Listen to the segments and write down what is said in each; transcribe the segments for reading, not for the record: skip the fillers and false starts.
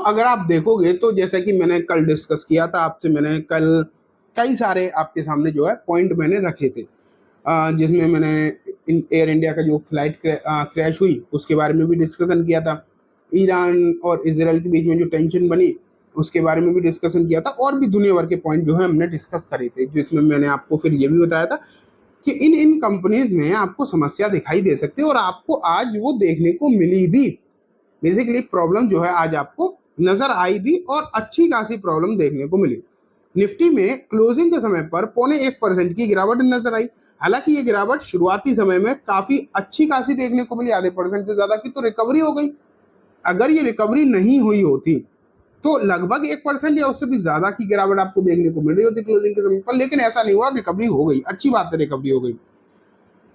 अगर आप देखोगे तो जैसा कि मैंने कल डिस्कस किया था आपसे, मैंने कल कई सारे आपके सामने जो है पॉइंट मैंने रखे थे, जिसमें मैंने एयर इंडिया का जो फ्लाइट क्रैश हुई उसके बारे में भी डिस्कशन किया था, ईरान और इसराइल के बीच में जो टेंशन बनी उसके बारे में भी डिस्कशन किया था, और भी दुनिया भर के पॉइंट जो है हमने डिस्कस करे थे, जिसमें मैंने आपको फिर ये भी बताया था कि इन इन कंपनीज में आपको समस्या दिखाई दे सकती है और आपको आज वो देखने को मिली भी। बेसिकली प्रॉब्लम जो है आज आपको नजर आई भी और अच्छी खासी प्रॉब्लम देखने को मिली। निफ्टी में क्लोजिंग के समय पर 0.25% की गिरावट नजर आई। हालांकि ये गिरावट शुरुआती समय में काफी अच्छी खासी देखने को मिली, आधे परसेंट से ज्यादा की तो रिकवरी हो गई। अगर ये रिकवरी नहीं हुई होती तो लगभग 1% या उससे भी ज्यादा की गिरावट आपको देखने को मिल रही होती क्लोजिंग के समय पर, लेकिन ऐसा नहीं हुआ, रिकवरी हो गई, अच्छी बात है रिकवरी हो गई।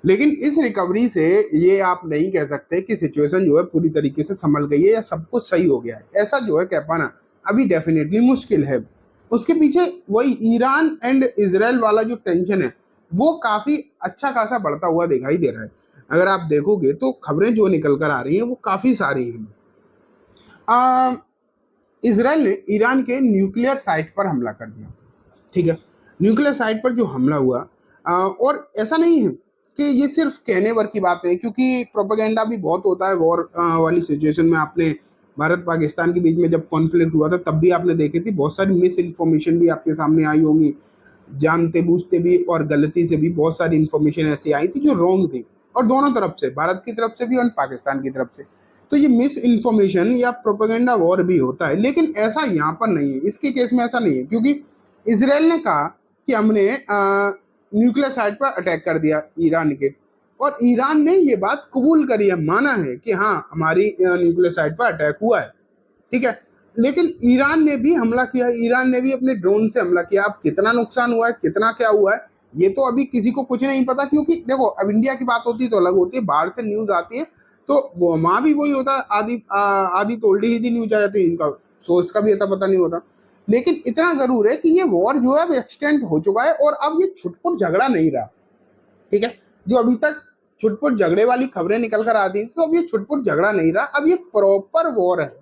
लेकिन इस रिकवरी से ये आप नहीं कह सकते कि सिचुएशन जो है पूरी तरीके से संभल गई है या सब कुछ सही हो गया है, ऐसा जो है कह पाना अभी डेफिनेटली मुश्किल है। उसके पीछे वही ईरान एंड इजराइल वाला जो टेंशन है वो काफी अच्छा खासा बढ़ता हुआ दिखाई दे रहा है। अगर आप देखोगे तो खबरें जो निकल कर आ रही हैं वो काफी सारी हैं। इजराइल ने ईरान के न्यूक्लियर साइट पर हमला कर दिया, ठीक है, न्यूक्लियर साइट पर जो हमला हुआ, और ऐसा नहीं है कि ये सिर्फ कहने भर की बात है, क्योंकि प्रोपेगेंडा भी बहुत होता है वॉर वाली सिचुएशन में। आपने भारत पाकिस्तान के बीच में जब कॉन्फ्लिक्ट हुआ था तब भी आपने देखी थी, बहुत सारी मिस इन्फॉर्मेशन भी आपके सामने आई होंगी, जानते बूझते भी और गलती से भी बहुत सारी इन्फॉर्मेशन ऐसी आई थी जो रॉन्ग थी, और दोनों तरफ से, भारत की तरफ से भी और पाकिस्तान की तरफ से। तो ये मिस इन्फॉर्मेशन या प्रोपेगेंडा वॉर भी होता है, लेकिन ऐसा यहाँ पर नहीं है, इसके केस में ऐसा नहीं है, क्योंकि इसराइल ने कहा कि हमने न्यूक्लियर साइट पर अटैक कर दिया ईरान के, और ईरान ने ये बात कबूल करी है, माना है कि हाँ हमारी न्यूक्लियर साइट पर अटैक हुआ है, ठीक है। लेकिन ईरान ने भी हमला किया, ईरान ने भी अपने ड्रोन से हमला किया। अब कितना नुकसान हुआ है, कितना क्या हुआ है, ये तो अभी किसी को कुछ नहीं पता, क्योंकि देखो अब इंडिया की बात होती है तो अलग होती है, बाहर से न्यूज आती है तो वहां भी वही होता है, आधी तो उल्टी सीधी न्यूज आ जाती है, इनका सोर्स का भी अता पता नहीं होता। लेकिन इतना जरूर है कि ये वॉर जो है अब एक्सटेंड हो चुका है और अब ये छुटपुट झगड़ा नहीं रहा, ठीक है। जो अभी तक छुटपुट झगड़े वाली खबरें निकल कर आती थी तो अब ये छुटपुट झगड़ा नहीं रहा, अब ये प्रॉपर वॉर है।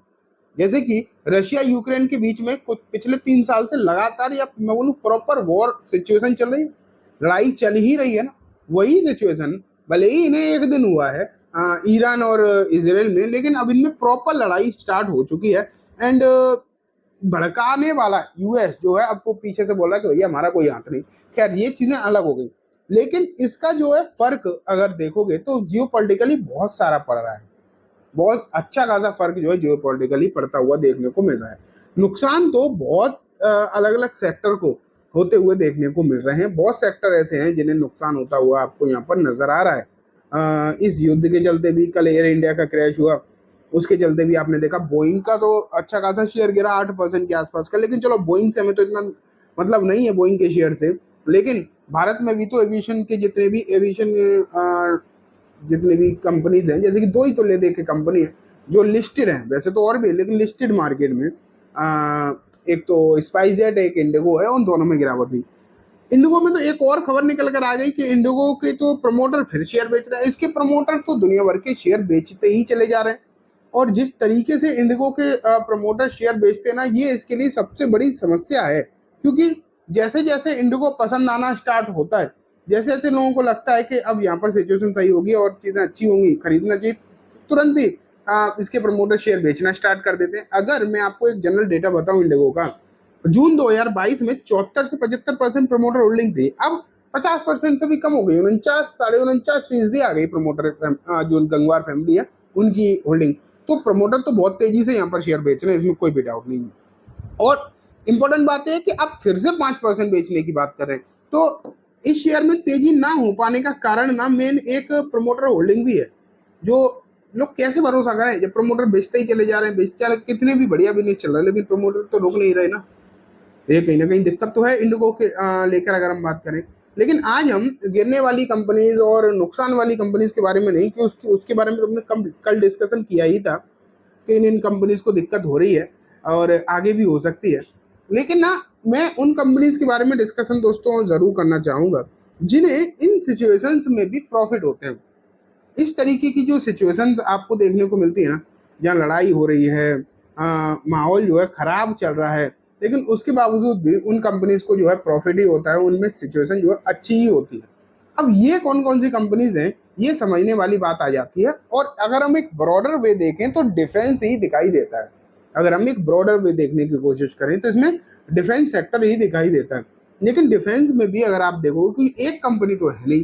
जैसे कि रशिया यूक्रेन के बीच में कुछ पिछले 3 साल से लगातार, या मैं बोलूं प्रॉपर वॉर सिचुएशन चल रही है, लड़ाई चल ही रही है ना, वही सिचुएशन भले ही इन्हें एक दिन हुआ है ईरान और इसराइल में, लेकिन अब इनमें प्रॉपर लड़ाई स्टार्ट हो चुकी है। एंड भड़काने वाला यूएस जो है अब वो पीछे से बोल रहा है कि भैया हमारा कोई हाथ नहीं। खैर ये चीजें अलग हो गई, लेकिन इसका जो है फर्क अगर देखोगे तो जियोपॉलिटिकली बहुत सारा पड़ रहा है, बहुत अच्छा खासा फर्क जो है जियोपॉलिटिकली पड़ता हुआ देखने को मिल रहा है। नुकसान तो बहुत अलग अलग सेक्टर को होते हुए देखने को मिल रहे हैं, बहुत सेक्टर ऐसे हैं जिन्हें नुकसान होता हुआ आपको यहाँ पर नजर आ रहा है। इस युद्ध के चलते भी कल एयर इंडिया का क्रैश हुआ, उसके चलते भी आपने देखा बोइंग का तो अच्छा खासा शेयर गिरा 8% के आसपास का, लेकिन चलो बोइंग से हमें तो इतना मतलब नहीं है बोइंग के शेयर से, लेकिन भारत में भी तो एविएशन के जितने भी कंपनीज हैं, जैसे कि दो ही तो ले दे के कंपनी है जो लिस्टेड है, वैसे तो और भी है लेकिन लिस्टेड मार्केट में, एक तो स्पाइसजेट एक इंडिगो है, उन दोनों में गिरावट हुई। इंडिगो में तो एक और खबर निकल कर आ गई कि इंडिगो के तो प्रमोटर फिर शेयर बेच रहे हैं। इसके प्रमोटर तो दुनिया भर के शेयर बेचते ही चले जा रहे हैं, और जिस तरीके से इंडिगो के प्रमोटर शेयर बेचते हैं ना, ये इसके लिए सबसे बड़ी समस्या है, क्योंकि जैसे जैसे इंडिगो पसंद आना स्टार्ट होता है, जैसे जैसे लोगों को लगता है कि अब यहाँ पर सिचुएशन सही होगी और चीजें अच्छी होंगी, खरीदना चाहिए, तुरंत ही इसके प्रमोटर शेयर बेचना स्टार्ट कर देते हैं। अगर मैं आपको एक जनरल डेटा बताऊं इंडिगो का, जून 2022 में 74 से 75% प्रमोटर होल्डिंग थी, अब 50% से भी कम हो गई, 49.49% आ गई प्रमोटर, जो गंगवार फैमिली है उनकी होल्डिंग। तो प्रमोटर तो बहुत तेजी से यहाँ पर शेयर बेच रहे हैं, इसमें कोई भी डाउट नहीं है। और इंपॉर्टेंट बात है कि आप फिर से 5% बेचने की बात कर रहे हैं, तो इस शेयर में तेजी ना हो पाने का कारण ना मेन एक प्रमोटर होल्डिंग भी है, जो लोग कैसे भरोसा करें जब प्रमोटर बेचते ही चले जा रहे हैं, बेचते कितने भी बढ़िया भी नहीं चल रहा, लेकिन प्रमोटर तो रोक नहीं रहे ना। तो ये कहीं ना कहीं दिक्कत तो है इंडिगो के लेकर अगर हम बात करें। लेकिन आज हम गिरने वाली कंपनीज और नुकसान वाली कंपनीज के बारे में नहीं, कि उसके बारे में तो हमने कल डिस्कशन किया ही था कि इन कंपनीज को दिक्कत हो रही है और आगे भी हो सकती है। लेकिन ना मैं उन कंपनीज के बारे में डिस्कशन दोस्तों जरूर करना चाहूंगा जिन्हें इन सिचुएशंस में भी प्रॉफिट होते हैं। इस तरीके की जो सिचुएशन आपको देखने को मिलती है ना, जहाँ लड़ाई हो रही है, माहौल जो है खराब चल रहा है, लेकिन उसके बावजूद भी उन कंपनीज को जो है प्रॉफिट ही होता है, उनमें सिचुएशन जो है अच्छी ही होती है। अब ये कौन कौन सी कंपनीज हैं, ये समझने वाली बात आ जाती है। और अगर हम एक ब्रॉडर वे देखें तो डिफेंस ही दिखाई देता है। अगर हम एक ब्रॉडर वे देखने की कोशिश करें तो इसमें डिफेंस सेक्टर ही दिखाई देता है। लेकिन डिफेंस में भी अगर आप देखो कि एक कंपनी तो है नहीं,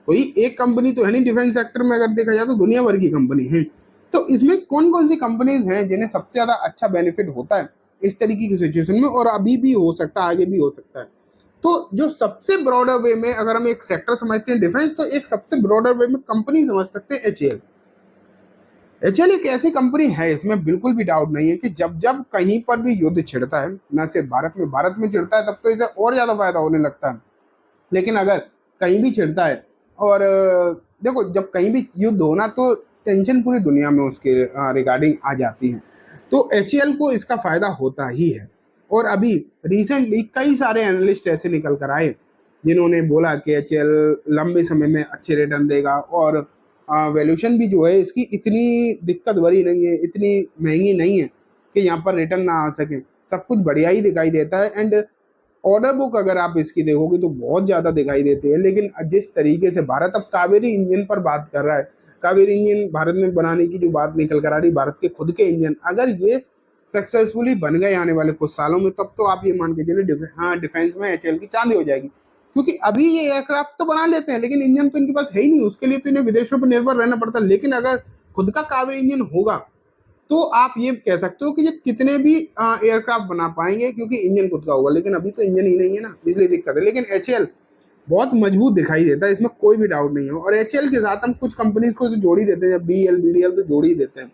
कोई एक कंपनी तो है नहीं डिफेंस सेक्टर में, अगर देखा जाए तो दुनिया भर की कंपनी है। तो इसमें कौन कौन सी कंपनीज हैं जिन्हें सबसे ज्यादा अच्छा बेनिफिट होता है इस तरीके की सिचुएशन में, और अभी भी हो सकता है, आगे भी हो सकता है। तो जो सबसे ब्रॉडर वे में अगर हम एक सेक्टर समझते हैं डिफेंस, तो एक सबसे ब्रॉडर वे में कंपनी समझ सकते हैं एचएएल। एचएएल एक ऐसी कंपनी है, इसमें बिल्कुल भी डाउट नहीं है कि जब जब कहीं पर भी युद्ध छिड़ता है, न सिर्फ भारत में छिड़ता है, तब तो इसे और ज्यादा फायदा होने लगता है। लेकिन अगर कहीं भी छिड़ता है, और देखो जब कहीं भी युद्ध होना तो टेंशन पूरी दुनिया में उसके रिगार्डिंग आ जाती है। तो एचएएल को इसका फायदा होता ही है। और अभी रिसेंटली कई सारे एनालिस्ट ऐसे निकल कर आए जिन्होंने बोला कि एचएएल लंबे समय में अच्छे रिटर्न देगा, और वैल्यूशन भी जो है इसकी इतनी दिक्कत भरी नहीं है, इतनी महंगी नहीं है कि यहाँ पर रिटर्न ना आ सके। सब कुछ बढ़िया ही दिखाई देता है। एंड ऑर्डर बुक अगर आप इसकी देखोगे तो बहुत ज्यादा दिखाई देती है। लेकिन जिस तरीके से भारत अब कावेरी इंजन पर बात कर रहा है, कावेरी इंजन भारत में बनाने की जो बात निकल कर आ रही, भारत के खुद के इंजन, अगर ये सक्सेसफुली बन गए आने वाले कुछ सालों में, तब तो आप ये मान के चलिए हाँ डिफेंस में एचएएल की चांदी हो जाएगी। क्योंकि अभी ये एयरक्राफ्ट तो बना लेते हैं, लेकिन इंजन तो इनके पास है ही नहीं, उसके लिए तो इन्हें विदेशों पर निर्भर रहना पड़ता है। लेकिन अगर खुद का कावेरी इंजन होगा तो आप ये कह सकते हो कि ये कितने भी एयरक्राफ्ट बना पाएंगे, क्योंकि इंजन खुद का होगा। लेकिन अभी तो इंजन ही नहीं है ना, इसलिए दिक्कत है। लेकिन एचएएल बहुत मजबूत दिखाई देता है, इसमें कोई भी डाउट नहीं है। और एचएएल के साथ हम कुछ कंपनीज को तो जोड़ ही देते हैं, बीएल बीडीएल तो जोड़ ही देते हैं।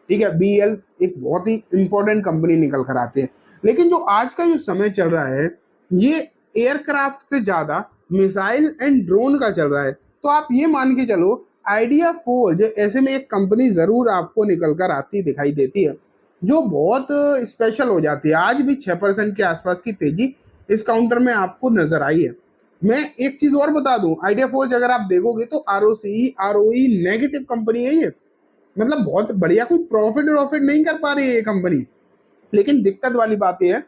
ठीक है, बीएल एक बहुत ही इंपॉर्टेंट कंपनी निकल कर आते हैं। लेकिन जो आज का जो समय चल रहा है, ये एयरक्राफ्ट से ज्यादा मिसाइल एंड ड्रोन का चल रहा है। तो आप ये मान के चलो आइडिया 4 जो ऐसे में एक कंपनी जरूर आपको निकल कर आती दिखाई देती है, जो बहुत स्पेशल हो जाती है। आज भी 6% के आसपास की तेजी इस काउंटर में आपको नजर आई है। मैं एक चीज और बता दूं, आइडिया 4 अगर आप देखोगे तो आरओसी आरओई नेगेटिव कंपनी है ये। मतलब बहुत बढ़िया कोई प्रॉफिट नहीं कर पा रही है ये कंपनी। लेकिन दिक्कत वाली बात यह है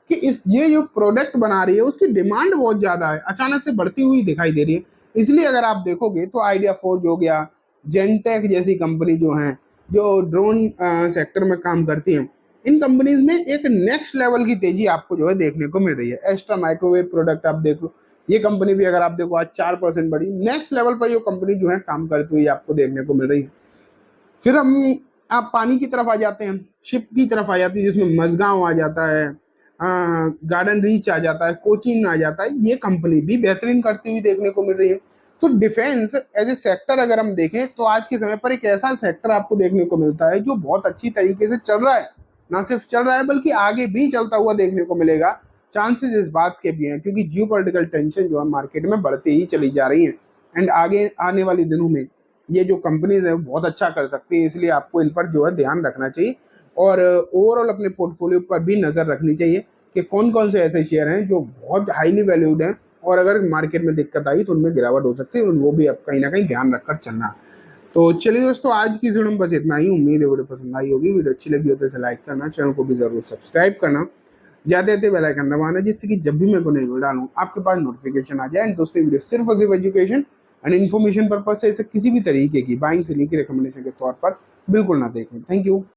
कि इस ये जो प्रोडक्ट बना रही है उसकी डिमांड बहुत ज्यादा है, अचानक से बढ़ती हुई दिखाई दे रही है। इसलिए अगर आप देखोगे तो आइडिया 4 हो गया, जेनटेक जैसी कंपनी जो है, जो ड्रोन सेक्टर में काम करती हैं, इन कंपनीज में एक नेक्स्ट लेवल की तेजी आपको जो है देखने को मिल रही है। एस्ट्रा माइक्रोवेव प्रोडक्ट आप देख लो, ये कंपनी भी अगर आप देखो आज 4% बढ़ी, नेक्स्ट लेवल पर ये कंपनी जो है काम करती हुई आपको देखने को मिल रही है। फिर हम आप पानी की तरफ आ जाते हैं, शिप की तरफ आ जाती है, जिसमें मजगांव आ जाता है, गार्डन रीच आ जाता है, कोचिन आ जाता है। ये कंपनी भी बेहतरीन करती हुई देखने को मिल रही है। तो डिफेंस एज ए सेक्टर अगर हम देखें तो आज के समय पर एक ऐसा सेक्टर आपको देखने को मिलता है जो बहुत अच्छी तरीके से चल रहा है। ना सिर्फ चल रहा है बल्कि आगे भी चलता हुआ देखने को मिलेगा। चांसेस इस बात के भी हैं क्योंकि जियोपॉलिटिकल टेंशन जो है मार्केट में बढ़ती ही चली जा रही है। एंड आगे आने वाले दिनों में ये जो कंपनीज है बहुत अच्छा कर सकती है, इसलिए आपको इन पर जो है ध्यान रखना चाहिए। और ओवरऑल अपने पोर्टफोलियो पर भी नजर रखनी चाहिए कि कौन कौन से ऐसे शेयर हैं जो बहुत हाईली वैल्यूड हैं, और अगर मार्केट में दिक्कत आई तो उनमें गिरावट हो सकती है, वो भी आप कहीं ना कहीं ध्यान रखकर चलना। तो चलिए दोस्तों, आज की वीडियो में बस इतना ही। उम्मीद है वीडियो पसंद आई होगी। वीडियो अच्छी लगी हो तो इसे लाइक करना, चैनल को भी जरूर सब्सक्राइब करना, ज्यादा बेल आइकन दबाना, जिससे कि जब भी मैं कोई वीडियो डालूं आपके पास नोटिफिकेशन आ जाए। एंड दोस्तों, वीडियो सिर्फ और सिर्फ एजुकेशन एंड इन्फॉर्मेशन पर्पज से, इसे किसी भी तरीके की बाइंग से लेकर रिकमेंडेशन के तौर पर बिल्कुल ना देखें। Thank you.